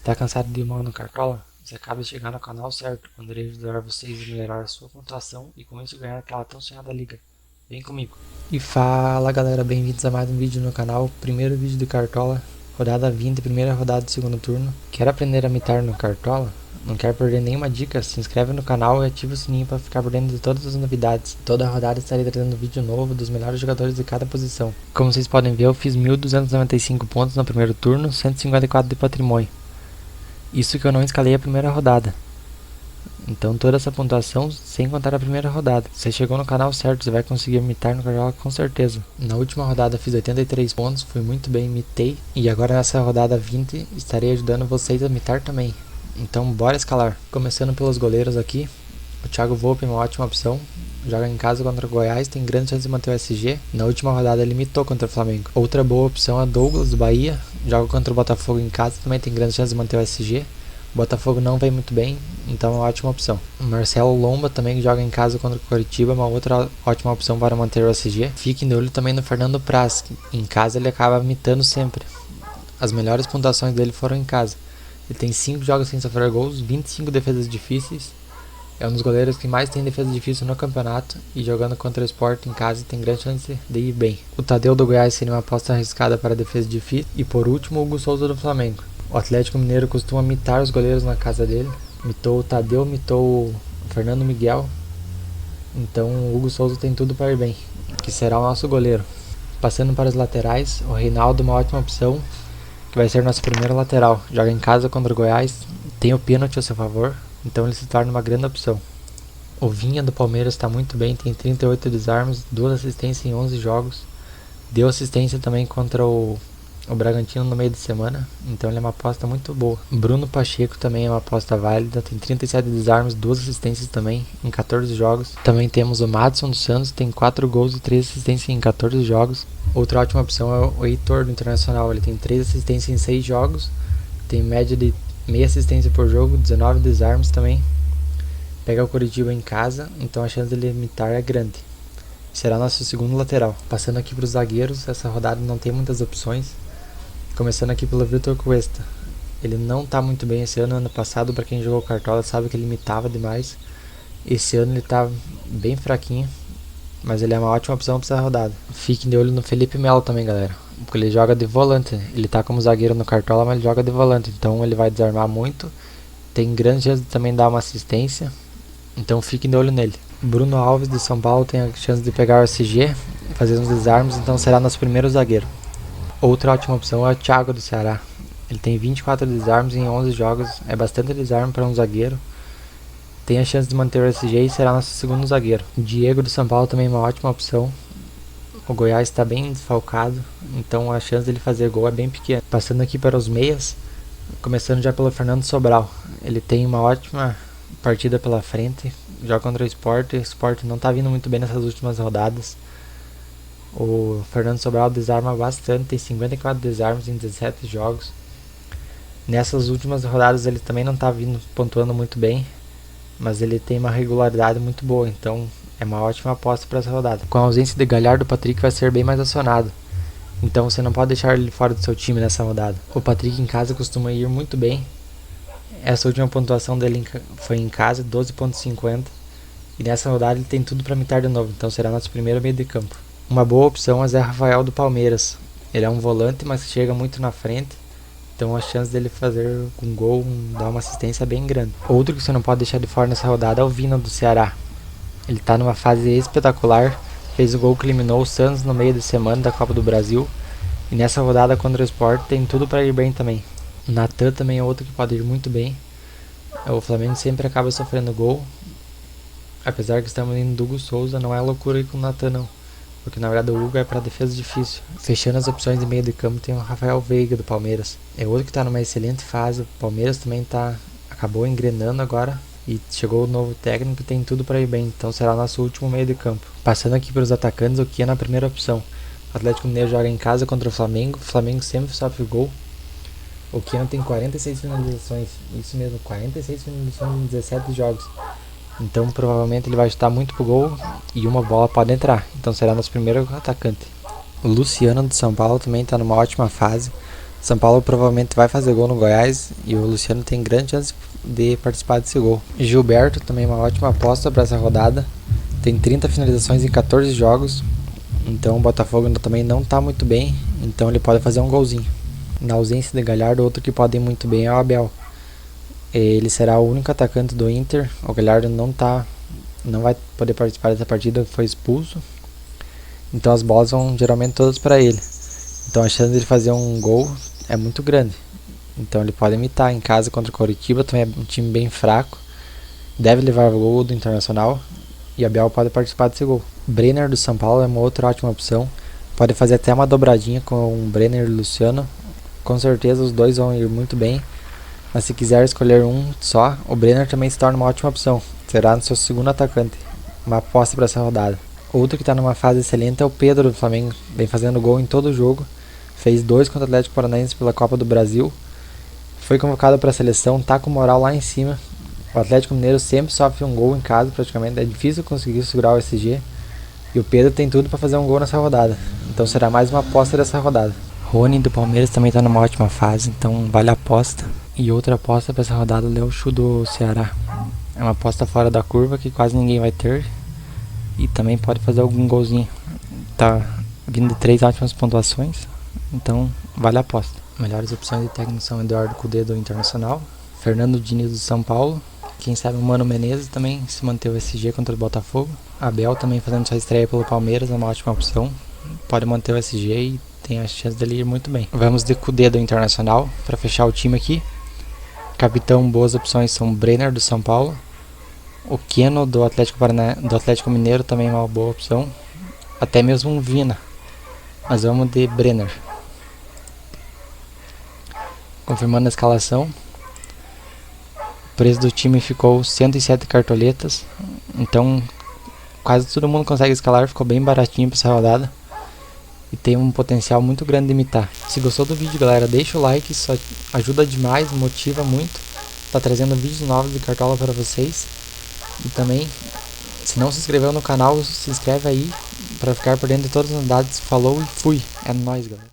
Está cansado de ir mal no Cartola? Você acaba de chegar no canal certo, onde irei ajudar vocês a melhorar a sua pontuação e com isso ganhar aquela tão sonhada liga. Vem comigo! E fala galera, bem-vindos a mais um vídeo no canal, primeiro vídeo de Cartola, rodada 20, primeira rodada do segundo turno. Quer aprender a mitar no Cartola? Não quer perder nenhuma dica? Se inscreve no canal e ativa o sininho para ficar por dentro de todas as novidades. Toda rodada estarei trazendo vídeo novo dos melhores jogadores de cada posição. Como vocês podem ver, eu fiz 1.295 pontos no primeiro turno, 154 de patrimônio. Isso que eu não escalei a primeira rodada. Então toda essa pontuação sem contar a primeira rodada. Você chegou no canal certo, você vai conseguir mitar no Cartola com certeza. Na última rodada eu fiz 83 pontos, fui muito bem, mitei. E agora nessa rodada 20 estarei ajudando vocês a mitar também. Então bora escalar. Começando pelos goleiros aqui. O Thiago Volpi é uma ótima opção. Joga em casa contra o Goiás, tem grande chance de manter o SG. Na última rodada ele mitou contra o Flamengo. Outra boa opção é Douglas do Bahia. Joga contra o Botafogo em casa, também tem grande chance de manter o SG. O Botafogo não vem muito bem, então é uma ótima opção. O Marcelo Lomba também joga em casa contra o Coritiba, uma outra ótima opção para manter o SG. Fique de olho também no Fernando Praz, que em casa ele acaba mitando sempre. As melhores pontuações dele foram em casa. Ele tem 5 jogos sem sofrer gols, 25 defesas difíceis. É um dos goleiros que mais tem defesa difícil no campeonato e jogando contra o Sport em casa tem grande chance de ir bem. O Tadeu do Goiás seria uma aposta arriscada para defesa difícil. E por último, o Hugo Souza do Flamengo. O Atlético Mineiro costuma mitar os goleiros na casa dele. Mitou o Tadeu, mitou o Fernando Miguel. Então o Hugo Souza tem tudo para ir bem, que será o nosso goleiro. Passando para os laterais, o Reinaldo é uma ótima opção, que vai ser nosso primeiro lateral. Joga em casa contra o Goiás, tem o pênalti a seu favor, então ele se torna uma grande opção. O Vinha do Palmeiras está muito bem, tem 38 desarmes, 2 assistências em 11 jogos. Deu assistência também contra o Bragantino no meio de semana, então ele é uma aposta muito boa. Bruno Pacheco também é uma aposta válida, tem 37 desarmes, 2 assistências também em 14 jogos. Também temos o Madison do Santos, tem 4 gols e 3 assistências em 14 jogos. Outra ótima opção é o Heitor do Internacional, ele tem 3 assistências em 6 jogos, tem média de meia assistência por jogo, 19 desarmes também. Pega o Coritiba em casa, então a chance dele imitar é grande. Será nosso segundo lateral. Passando aqui para os zagueiros, essa rodada não tem muitas opções. Começando aqui pelo Vitor Cuesta. Ele não está muito bem esse ano. Ano passado, para quem jogou Cartola, sabe que ele imitava demais. Esse ano ele está bem fraquinho, mas ele é uma ótima opção para essa rodada. Fiquem de olho no Felipe Melo também, galera, porque ele joga de volante. Ele está como zagueiro no Cartola, mas ele joga de volante, então ele vai desarmar muito. Tem grande chance de também dar uma assistência, então fiquem de olho nele. Bruno Alves de São Paulo tem a chance de pegar o SG, fazer uns desarmes, então será nosso primeiro zagueiro. Outra ótima opção é o Thiago do Ceará. Ele tem 24 desarmes em 11 jogos, é bastante desarme para um zagueiro. Tem a chance de manter o SG e será nosso segundo zagueiro. O Diego do São Paulo também é uma ótima opção. O Goiás está bem desfalcado, então a chance dele fazer gol é bem pequena. Passando aqui para os meias, começando já pelo Fernando Sobral. Ele tem uma ótima partida pela frente, joga contra o Sport não está vindo muito bem nessas últimas rodadas. O Fernando Sobral desarma bastante, tem 54 desarmes em 17 jogos. Nessas últimas rodadas ele também não está vindo pontuando muito bem, mas ele tem uma regularidade muito boa, então é uma ótima aposta para essa rodada. Com a ausência de Galhardo, o Patrick vai ser bem mais acionado, então você não pode deixar ele fora do seu time nessa rodada. O Patrick em casa costuma ir muito bem. Essa última pontuação dele foi em casa, 12.50, e nessa rodada ele tem tudo para mitar de novo, então será nosso primeiro meio de campo. Uma boa opção é Zé Rafael do Palmeiras. Ele é um volante, mas chega muito na frente, então a chance dele fazer um gol, dar uma assistência é bem grande. Outro que você não pode deixar de fora nessa rodada é o Vina do Ceará. Ele está numa fase espetacular, fez o gol que eliminou o Santos no meio de semana da Copa do Brasil, e nessa rodada contra o Sport tem tudo para ir bem também. Natan também é outro que pode ir muito bem. O Flamengo sempre acaba sofrendo gol, apesar que estamos indo do Hugo Souza, não é loucura ir com o Natan não, porque na verdade o Hugo é para defesa difícil. Fechando as opções de meio de campo tem o Rafael Veiga do Palmeiras. É outro que está numa excelente fase. O Palmeiras também acabou engrenando agora e chegou o novo técnico e tem tudo para ir bem, então será nosso último meio de campo. Passando aqui para os atacantes, o que é na primeira opção. O Atlético Mineiro joga em casa contra o Flamengo sempre sofre gol. O Keno tem 46 finalizações, isso mesmo, 46 finalizações em 17 jogos. Então provavelmente ele vai chutar muito pro gol e uma bola pode entrar, então será nosso primeiro atacante. O Luciano de São Paulo também está numa ótima fase, São Paulo provavelmente vai fazer gol no Goiás e o Luciano tem grande chance de participar desse gol. Gilberto também é uma ótima aposta para essa rodada. Tem 30 finalizações em 14 jogos. Então o Botafogo também não está muito bem. Então ele pode fazer um golzinho. Na ausência de Galhardo, outro que pode ir muito bem é o Abel. Ele será o único atacante do Inter. O Galhardo não vai poder participar dessa partida, foi expulso. Então as bolas vão geralmente todas para ele. Então a chance de ele fazer um gol é muito grande. Então ele pode imitar em casa contra o Coritiba, também é um time bem fraco. Deve levar o gol do Internacional e Abel pode participar desse gol. Brenner do São Paulo é uma outra ótima opção. Pode fazer até uma dobradinha com o Brenner e o Luciano. Com certeza os dois vão ir muito bem. Mas se quiser escolher um só, o Brenner também se torna uma ótima opção. Será no seu segundo atacante. Uma aposta para essa rodada. Outro que está numa fase excelente é o Pedro do Flamengo. Vem fazendo gol em todo o jogo. Fez 2 contra o Atlético Paranaense pela Copa do Brasil. Foi convocado para a seleção, está com moral lá em cima. O Atlético Mineiro sempre sofre um gol em casa, praticamente. É difícil conseguir segurar o SG. E o Pedro tem tudo para fazer um gol nessa rodada. Então será mais uma aposta dessa rodada. Rony do Palmeiras também está numa ótima fase, então vale a aposta. E outra aposta para essa rodada é o Chu do Ceará. É uma aposta fora da curva que quase ninguém vai ter. E também pode fazer algum golzinho. Tá vindo de 3 ótimas pontuações, então vale a aposta. Melhores opções de técnico são Eduardo Cudê do Internacional, Fernando Diniz do São Paulo, quem sabe o Mano Menezes também se manteve o SG contra o Botafogo. Abel também fazendo sua estreia pelo Palmeiras é uma ótima opção, pode manter o SG e tem a chance dele ir muito bem. Vamos de Cudê do Internacional para fechar o time aqui. Capitão, boas opções são Brenner do São Paulo, o Keno do Atlético Mineiro também é uma boa opção, até mesmo um Vina, mas vamos de Brenner. Confirmando a escalação, o preço do time ficou 107 cartoletas, então quase todo mundo consegue escalar, ficou bem baratinho para essa rodada e tem um potencial muito grande de imitar. Se gostou do vídeo, galera, deixa o like, isso ajuda demais, motiva muito, tá trazendo vídeos novos de cartola para vocês. E também, se não se inscreveu no canal, se inscreve aí para ficar por dentro de todas as novidades. Falou e fui, é nóis, galera.